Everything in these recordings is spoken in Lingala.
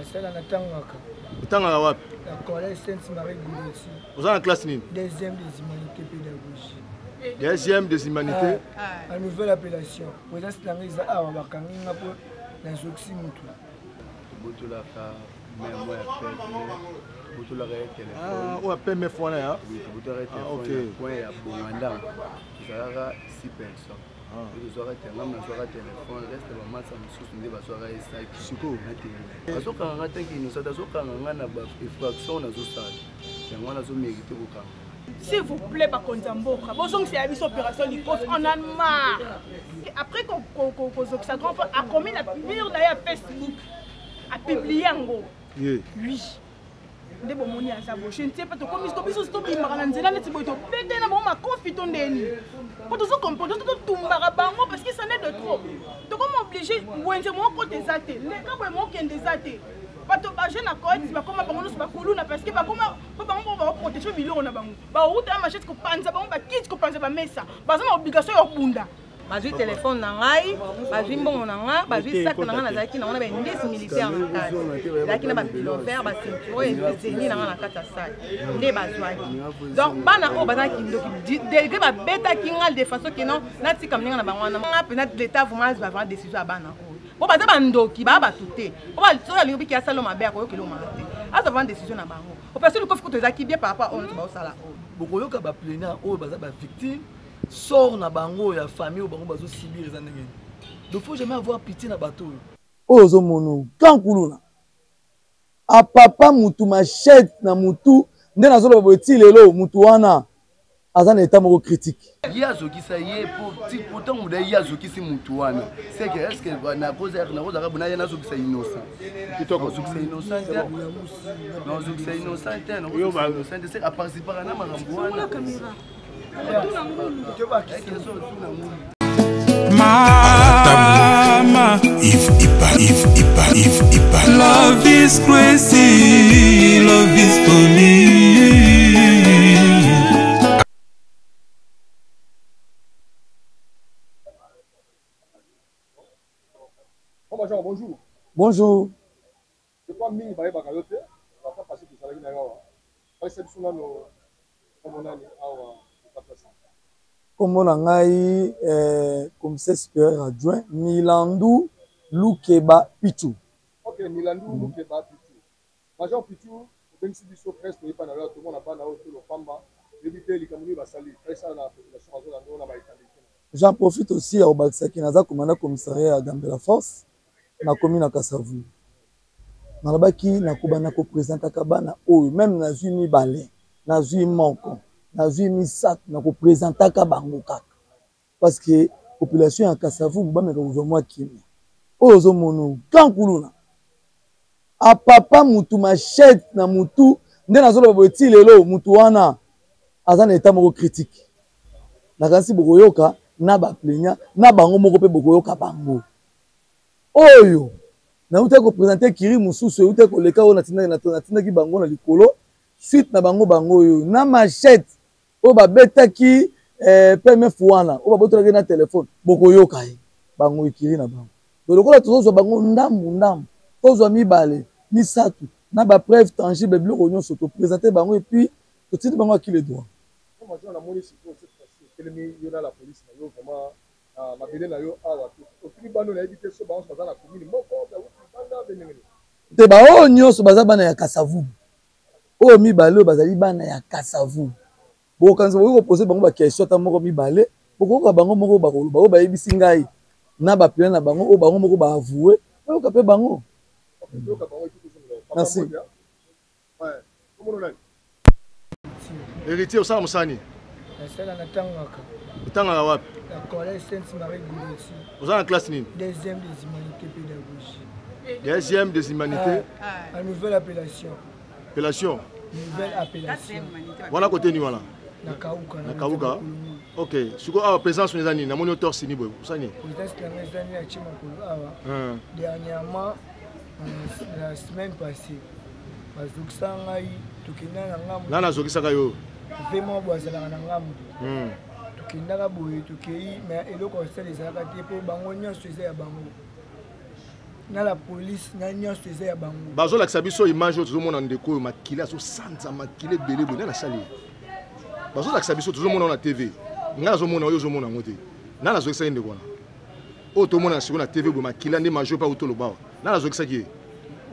nasala na tangaka. Tangaka wapi? La collège Sainte-Marie Gouleti. Vous êtes en classe nini? Deuxième des humanités pédagogiques. Deuxième des humanités. La nouvelle appellation. Vous êtes dans les arts, vous avez un zoxy moutou. Vous avez Ah, on appelle mes fois là. vous avez ok. Point à Bouanda. Vous avez 6 personnes. Vous avez téléphone, reste le matin, vous avez un sac. Suko. Parce que quand on a été innocent, quand on a une infraction, on a mérité beaucoup. S'il vous plaît, par contre, c'est une opération du poste, on a marre. Après qu'on a commis la pire d'ailleurs Facebook, a publié en gros. Oui. Je ne sais pas comment ils sont stoppés. Parce que ça n'est de trop. Donc, on est obligé de des athées. Les gens des athées. Pas de bagage na quoi, c'est pas comme on parce que pas comme on va protéger millions na bango. Ba route à machette ko panza ba on ba kit ko panza ba mesa. Ba ça obligation yo bunda. Ba ju téléphone na ngai, ba ju mbongo na nga, ba ju sac na nga na zaki na ona ba indice militaire na kati. Zaki na ba pilover ba ceinture et zeni na nga na kata sac. Nde ba zwaki. Donc bana o ba na kindoki délégué ba beta kingal de façon que non na tika mninga na bango na nga pe na l'état vraiment va prendre décision à bana. Bon bah ça bandoki ba batuté on va so la libi ki asalo mabe ko yokelo mate asa prendre décision na bango o parce que le coffre to qui bien par rapport on ba sala boko yoka ba plaignant o ba za ba victime sort na bango ya famille o bango bazo subir za ndenge donc faut jamais avoir pitié na bateau ozo mono kankuluna a papa mutu machette na mutu nde na zolo boti lelo mutu wana azana état moko critique yazo ça y est pourtant on a yazo qui c'est mutuana c'est que est-ce que na cause na buna yana zo qui innocent kitoko zo qui innocent non zo qui innocent non yo ba innocent c'est à participer na marambuana Mama, if love is crazy, love is for me. Bonjour. Bonjour. Je crois que Ming va passer pour ça. Comme on a commissaire supérieur adjoint Milandu Lukeba Pichu. Ok, Milandu Lukeba Pichu. Major Pichu, même si du presse n'est pas là, tout le monde n'a pas là autour de Pamba. L'éviter les Camerounais va salir. J'en profite aussi à Obaksaki Naza commandant commissariat à Gambela Force. Na commune à Kassavu. Nalabaki na kubana ko présenter kabana o même na zui balé, na zui monko, na zui misat na ko présenter kabango kaka. Parce que population à Kassavu ba me ko zo moi kimi. Ozo mono kankuluna. A papa mutu machette na mutu nde na zolo boti lelo mutu wana azana état moko critique. Na kasi bokoyoka na ba plaignant na bango moko pe bokoyoka bango. Oyo na uta ko présenter kiri mususu uta ko leka ona tina ki bango na likolo suite na bango oyo na machette o ba betaki PMF wana o ba botola na téléphone bokoyoka bango kiri na bango donc lokola tozo bango ndamu tozo mibale misatu na ba preuve tangible biloko nyonso to présenter bango et puis to titi bango qui les doit comment on a moni sur cette ennemi yona la police na yo vraiment mabele na yo awa to bano na éviter so bango baza na commune moko banda benengeli te ba o nyonso baza bana ya Kassavu o mibale bazali bana ya Kassavu bo kanza bo ko poser bango ba question ta moko mibale boko ka bango moko ba ko ba yebisi ngai na ba plan na bango o bango moko ba avouer o ka pe bango merci héritier osala mosani nasala na tangaka tangaka wapi? La collège Sainte-Marie Gouleti. Vous êtes en classe nini? Deuxième des humanités pédagogiques. Deuxième des humanités. La nouvelle appellation. Appellation. Nouvelle appellation. Voilà côté ni voilà. Nakauka. Nakauka. Ok. Suko awa présence les années na moniteur sini boy. Usani. Présence les années à Chimakolo awa. Dernièrement la semaine passée. Bazokisa ngai tukina na ngambu. Nana zokisaka yo. Vraiment boazala na ngambu. Kindaka boye tokei mais eloko osala ezalaka te mpo bango nyonso eza ya bango na la police na nyonso eza ya bango bazolakisa biso image oyo tozomona ndeko oyo makila azosanza makila ebele boye na nasali bazolakisa biso tozomona na tv nga nazomona oyo ozomona yango te na nazokisa ye ndeko wana oyo tomona siko na tv boye makila nde majo mpa utoloba awa na nazokisaki ye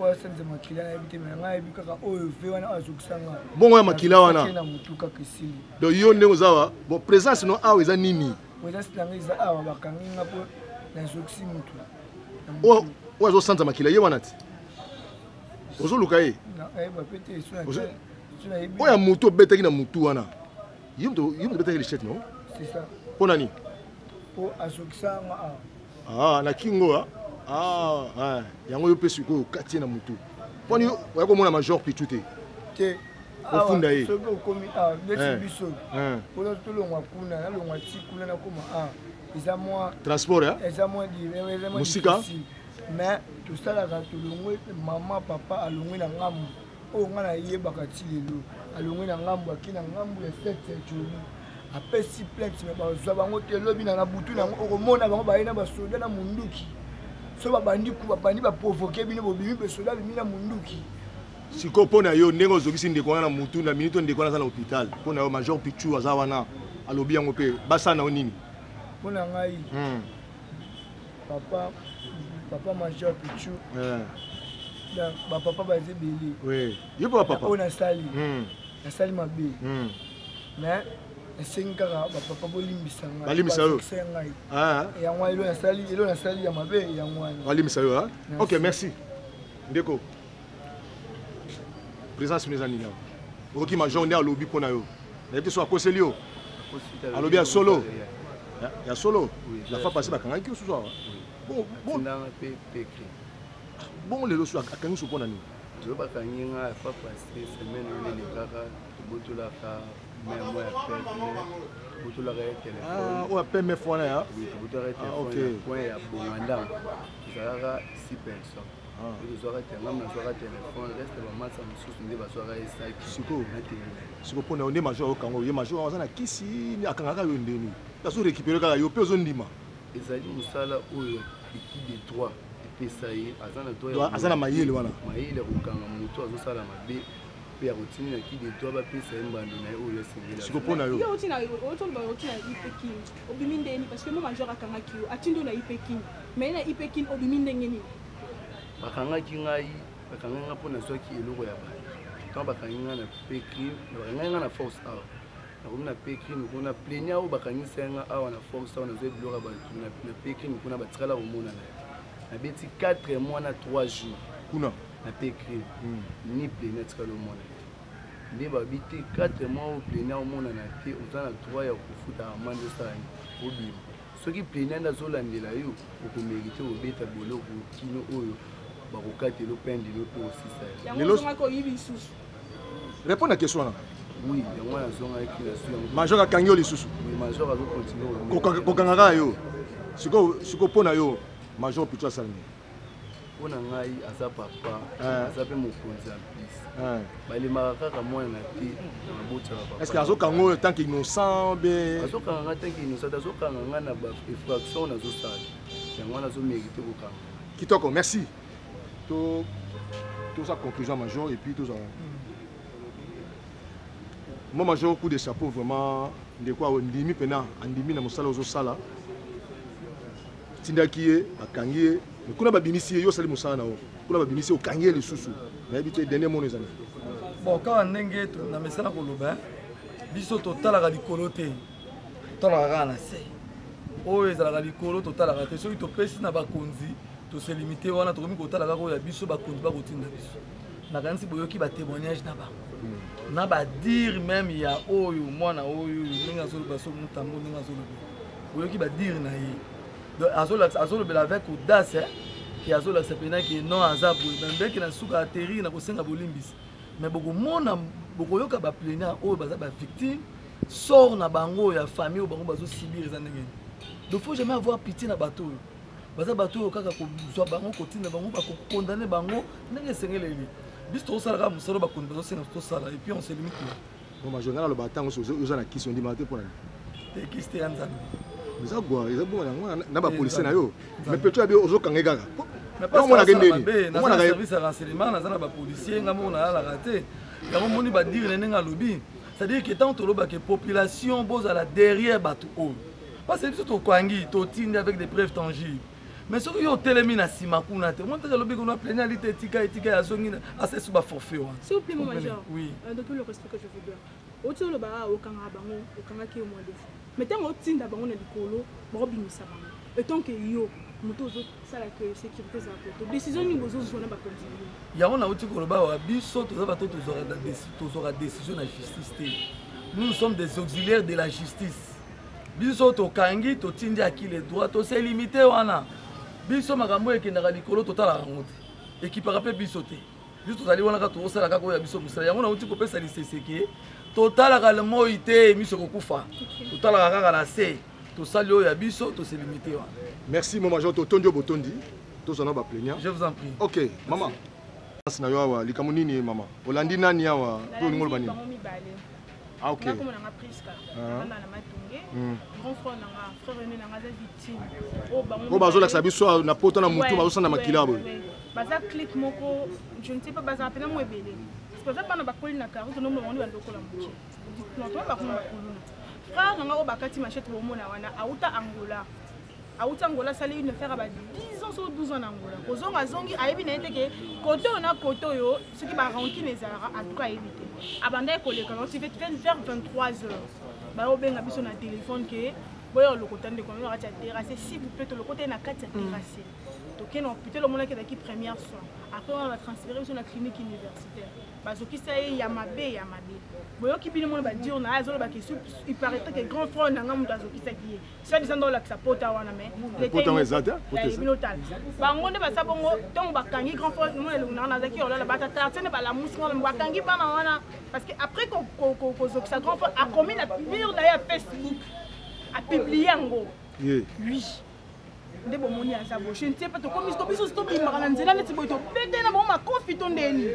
oyo asanza makila nayebi te me nga yebi kaka oyo ve wana azokisanga bongo ya makila wana na motu kaka esili donc yo ndenge oza awa bon présence no awa eza nini présence nanga eza awa bakangi nga mpo nazokisi motu oyo azosanza makila ye wana te ozoluka ye oyo ya motu obetaki na motu wana ye moto obetaki lichette no mpo nani po azokisanga awa na kingo yango yo mpe sikoyo okati ye na motu mponi oya komona major pichu te ofunda ye soki okomi neti biso mpona tolongwa kuna nalongwa ti kuna nakoma eza mwa transport eza mwa musika mais tosalaka tolongwe mama papa alongwe na ngambu oyo nga nayebaka ti lelo alongwe na ngambu aki na ngambu ya 7 joli apesi plainte me bazwa bango te lobi na butu nango okomona bango baye na basoda na munduki so babandi baprovoke bino bobimi basoda bimi na munduki sikoyo mpo na yo ndenge ozokisi ndeko wana na mutu na minute ndeko wana aza na hôpital mpo na yo major pichu aza wana alobi yango mpe basala na yo nini mpo na ngai papa major pichu bapapa baza ebele yo mpo bapapa oyo nasali mabe mais esengi kaka bapapa bolimbisa ngai balimbisa yo yango elo nasali ya mabe yango wana balimbisa yo ok merci ndeko présence mine eza nini awa okoki major nde alobi mpo na yo nayebi te so akoseli yo alobi ya solo ya solo la fois passé bakangaki yo susu awa bongo lelo so akangi so mpo na nini bakangi nga la fois passé semaine oyo elekaka tobotolaka memo ya peme tobotolaka ye telefone oyo apeme fo wana ya tobotolaka ye telefone point ya bonganda ezalaka 6 personnes tozwaka telefone nazwaka telefone reste bamasa mosusu nde bazwaka esaki siko mpo na yo nde major okango ye major aza na kisi akangaka yo ndeni azorécupere kaka yo mpe ozondima ezali mosala oyo équipe de droit epesa ye aza na mayele wana mayele ya kokanga moto azosala mabe mpe ya kotini na équipe de droit bapesa ye mbando na ye oyo esengeli siko mpo na yo otina ipekin obimi ndeni parce que mo major akangaki yo atindi yo na ipekin mais na ipekin obimi ndenge nini bakangaki ngai bakangai nga mpo nazwaki eloko ya bato ntango bakangi nga na pekin bakangai nga na force awa nakomi na pekin kuna plenia oyo bakangisa nga awa na force awa nazwa biloko ya bato na pekin kuna batikala komonana nabeti 4 mois na 3 jours kuna na pekin ni plenia atikala omona te nde babi te 4 mois oyo plenia omonana te oza na droit ya kofuta amande osala obima soki plenia nde azolandela yo okomerite kobeta boloko kino oyo bakokatela opendela mpe osisa réponds na question wana oui yango nazongaki na su major akangi yo lisusu major azokontinue kokangaka yo sikoyo mpo na yo major pichu asala nini mpo na ngai aza papa aza mpe mokonzi ya mpisi balemaka kaka mwana na te na mabotaka papa est ce que azokanga oyo tant que innocent be azokanga nga tant que innocent azokanga nga na bainfraction nazosala yango wana azomérite kokanga kitoko merci toza conclusion major et puis toza moi major coup de chapeau vraiment ndeko andimi mpena andimi na mosala ozosala tindaki ye akangi ye kuna babimisi ye yo osali mosala na yo kuna babimisi ye okangi ye lisusu nayebi te dernier mono ezali bon kaka ndenge na mesana koloba biso totalaka likolo te totalaka kaka na se oyo ezalaka likolo totalaka te soki topesi na bakonzi toselimite wana tokomi kotala kaka oyo ya biso bakonzi bakotinda biso nakanisi boyoki batémoignage na bango na badire meme ya oyo mwana oyo ndenge azoloba so motambo ndenge azoloba boyoki badire na ye azolobela avec audace ke azolakisa mpena ke non aza boye mbeke na suka aterrir na kosenga bolimbisi mais bokomona bokoyoka baplaignant oyo baza bavictime sort na bango ya famille oyo bango bazosibir eza ndenge donc faut jamais avoir pitié na bato oyo baza bato oyo kaka kozwa bango kotinda bango bakokondane bango ndenge esengeleli biso tozosalaka mosala bakondi bazosenga tosala et puis on se limite bon major ngana aloba ntango oza na kisi ondima te mpona te kisi te ya nzambe eza gwa eza bongo yango na bapolisier na yo mais peto yabi ozokanga kaka mais parce que na service de renseignement na zana ba policier ngamo na la raté yango moni ba dire nenga lobby c'est-à-dire que tant toloba que population boza la derrière bato o parce que biso to kwangi to tindi avec des preuves tangibles mais ce que yo telemi na sima kuna te moi te lobby qu'on a plaigné ali etika ya songi assez sous ba forfait s'il vous plaît mon major oui dans tout le respect que je vous dois au le ba au kanga bango au kanga ki au moins de mais tant au tinda bango na likolo ba bimisa bango et tant que yo moto zo sala que sécurité za poto décision ni bozo zona ba continuer ya on a uti ko ba wa biso to za ba to zora décision na justice te nous sommes des auxiliaires de la justice biso to kangi to tindi akile droit to c'est limité wana biso makambo ekendaka likolo totala yango te ekipaka mpe biso te biso tozali wana kaka tosalaka koya biso mosala yango nauti kopesa liseseke totalaka le moi te miso kokufa totalaka kaka na se tosali oyo ya biso tose limité wana. Merci mon major totondi o botondi tozana ba plaignant. Je vous en prie. OK maman na yo awa likamu nini mama olandi nani awa to ngolo bani ah OK na komona nga priska na matunge grand frère na frère René na nga victime o bazo la sabiso na poto na mutu bazo sana makila bo baza clic moko je ne sais pas baza pena mo ebele c'est pas bana bakoli na carotte no mo woni bandoko la muche non to ba kuma bakoluna frère na nga o bakati machette bo mona wana auta Angola sali une faire ba 10 ans ou 12 ans en Angola kozonga zongi ayebi na eteke côté on a côté yo ce qui ba ranki les ara en tout cas éviter abanda koleka non tu veux faire 23 heures ba obenga biso na téléphone ke boyo le côté de combien acha terrasse s'il vous plaît le côté na 4 terrasse to ken on peut le monde qui première soin après on va transférer sur la clinique universitaire parce que ça y a mabe boyo ki bino monde ba dire na azolo ba question il paraît que grand frère na ngamu dazo ki ça qui ça disant dans la ça pota wana mais pota ezata pota ba ngonde ba sabongo donc ba kangi grand frère nous le na zaki ola ba tata tene ba la musi ba kangi ba na wana parce que après ko ça grand frère a commis la pire d'ailleurs Facebook a publié ngo oui de bon moni à sa bouche je ne sais pas to comme biso stop imara nzela neti boito pété na bon ma confito ndeni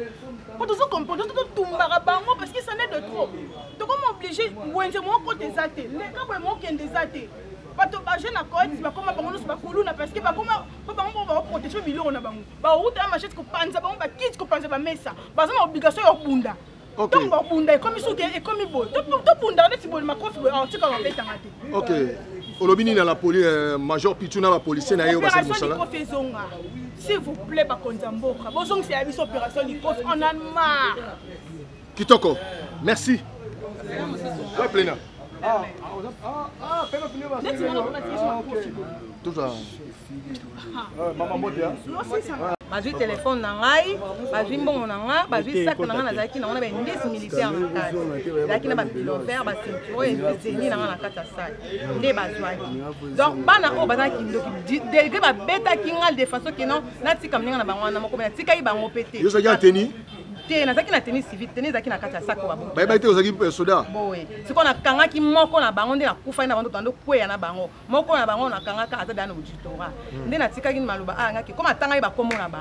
pour tout comprendre tout tumbara bango parce que ça n'est de trop to comme obligé wenze mo ko desate les ka mo ken desate bato ba jeune accord ba koma bango no ba kuluna parce que ba koma ba bango ba protéger biloko na bango ba route à machette ko panza bango ba kit ko panza ba mesa ba za na obligation ya bunda OK donc ba bunda e comme suke e comme bo to bunda neti bo ma confito en tout cas on fait ngate OK olobini na la police major Pichuna la policier na yo basali mosala s'il vous plaît ba konzamboka bozong c'est abiso opération likof on a marre kitoko merci ouais plena tout ça maman modia bazui téléphone na ngai bazui mbongo na nga bazui sac na nga nazalaki na wana ba ndesi militaire na kati nazalaki na ba pilover ba ceinture ezeni na nga na kati ya sac nde bazwaki donc bana oyo bazalaki ndoki dégré babetaki nga de façon ke non natika mninga na bango wana moko me natikaki bango pe te yozaki ateni te nazalaki na tennis civile tennis ezalaki na kati ya sac oyo bayebai te ozalaki soda boye sikoyo nakangaki moko na bango nde nakufaki na bango tando kweya na bango moko na bango nakangaka aza dana mojitora nde natikaki maloba ngaki koma atangaki bakombo na bango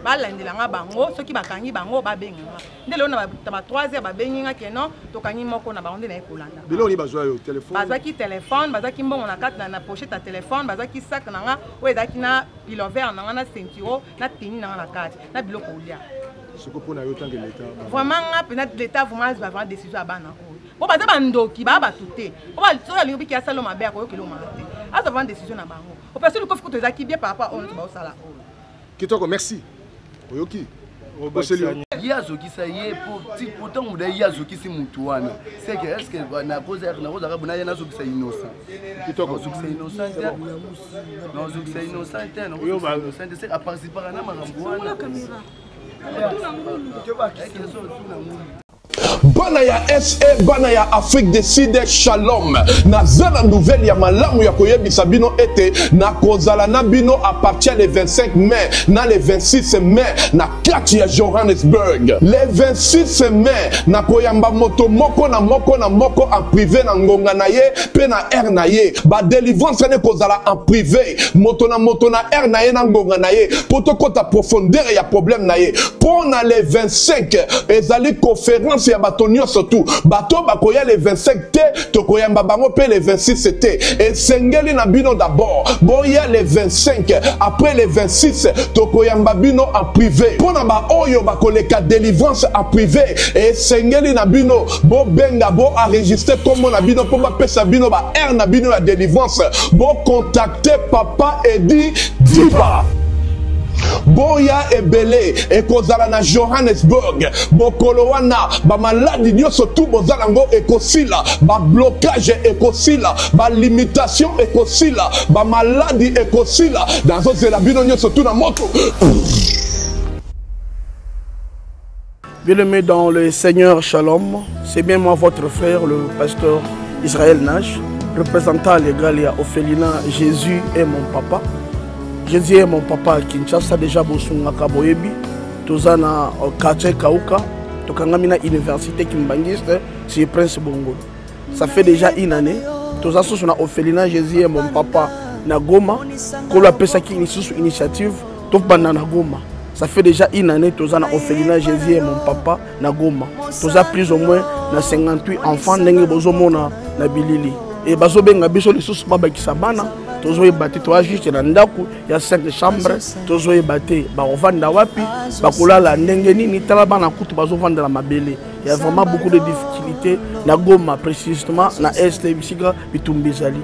balandelanga bango soki bakangi bango babenganga nde lelo na ba 3 heures babengi nga ke non tokangi moko na bango nde naye kolanda biloko ni bazwa yo téléphone bazwaki téléphone bazwaki mbongo na kati na pochette ya téléphone bazwaki sac na nga oyo ezalaki na pilover na nga na ceinture na teni na nga na kati na biloko olia vraiment peut-être l'état vraiment va avoir décision à bana bon baza bandoki ba ba tuté on va so ali biki asalo mabe akoyo kilo mate a va prendre décision na bango au parce que le coffre que ezaki bien par rapport on ba sala kitoko merci oyoki yazoki ça y est pourtant on a yazoki si mutu wana c'est que est-ce que na cause ka bona yana zoki ça innocent kitoko zoki ça innocent non zoki ça innocent non yo ba innocent c'est à participer na makambo wana Bana ya SE, bana ya Afrique du Sud, shalom. Na zana nouvelle ya malamu ya koyebisa bino ete na kozala na bino à partir le 25 mai na le 26 mai na kati ya Johannesburg. Le 26 mai na koyamba moto moko na moko en privé na ngonga na ye pe na air na ye. Ba délivrance ne kozala en privé. Moto na air na ye na ngonga na ye. Poto kota profondeur ya problème na ye. Pour na le 25 ezali conférence ya bato bato nyonso tu bato bakoya les 25 te tokoyamba bango pe les 26 te et sengeli na bino d'abord boya les 25 après les 26 tokoyamba bino en privé pona ba oyo bakoleka délivrance en privé et sengeli na bino bo benga bo enregistrer comme na bino po ba pesa bino ba air na bino la délivrance bo contacter papa Edi Diba boya ebele ekozala na Johannesburg bokolo wana ba maladi nyonso tu bozala ngo ekosila ba blocage ekosila ba limitation ekosila ba maladi ekosila dans ozela bino nyonso tu na moto. Bien-aimé dans le Seigneur Shalom, c'est bien moi votre frère le pasteur Israël Nash, représentant légal à Ophelina. Jésus est mon papa. Jésus est mon papa à Kinshasa, déjà Bosunga Kaboyebi, Tozana quartier Kauka, Tokangamina Université Kimbangiste, c'est Prince Bongo. Ça fait déjà une année. Toza Sosuna Ophelina, Jésus est mon papa na Goma. Qu'on appelle ça qui initiative, Topana na Goma. Ça fait déjà une année, Tozana Ophelina, Jésus est mon papa na Goma. Toza plus ou moins na 58 enfants, Nenge Bozomona na Bilili. Et Bazobenga Biso les sous Baba Kisabana. Tozo ebate to juste na ndaku ya 5 chambres tozo ebate ba ovanda wapi bakolala ndenge nini tala bana kutu bazovanda la mabele. Il y a vraiment beaucoup de difficultés na Goma précisément na est bisika bitumbizali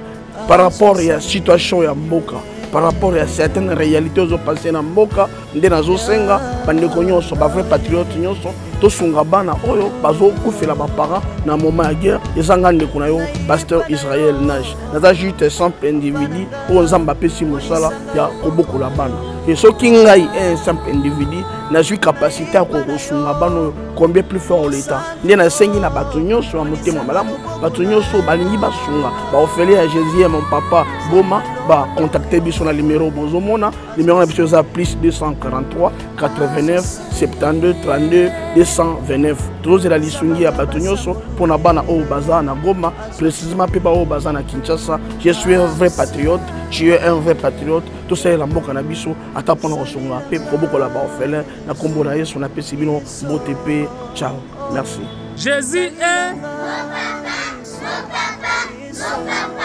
par rapport à la situation ya mboka par rapport à certaines réalités aux passées na mboka nde nazo senga bandeko nyonso ba vrai patriote nyonso to sunga bana oyo bazo kufela ba parents na moment ya guerre ezanga ndeko na yo pasteur Israël Nash naza juste 100 individu o nzamba pesi mosala ya kobokola bana et ce qui ngai un simple individu na ju capacité à kosunga bana combien plus fort l'état nde na sengi na bato nyonso ya motema malamu bato nyonso balingi basunga ba ofele ya Jésus mon papa Goma ba contacter biso na numéro bozomona numéro na biso za plus 243 89 72 32 229 tous la lisungi ya bato nyonso pour na bana o baza na Goma précisément pe ba o baza na Kinshasa. Je suis un vrai patriote, tu es un vrai patriote. Tout ça la mboka na biso ata pona kosunga pe koboko la ba ofele na kombo na Yesu na pesi bino botepe. Ciao, merci. Jésus est mon papa, mon papa, mon papa.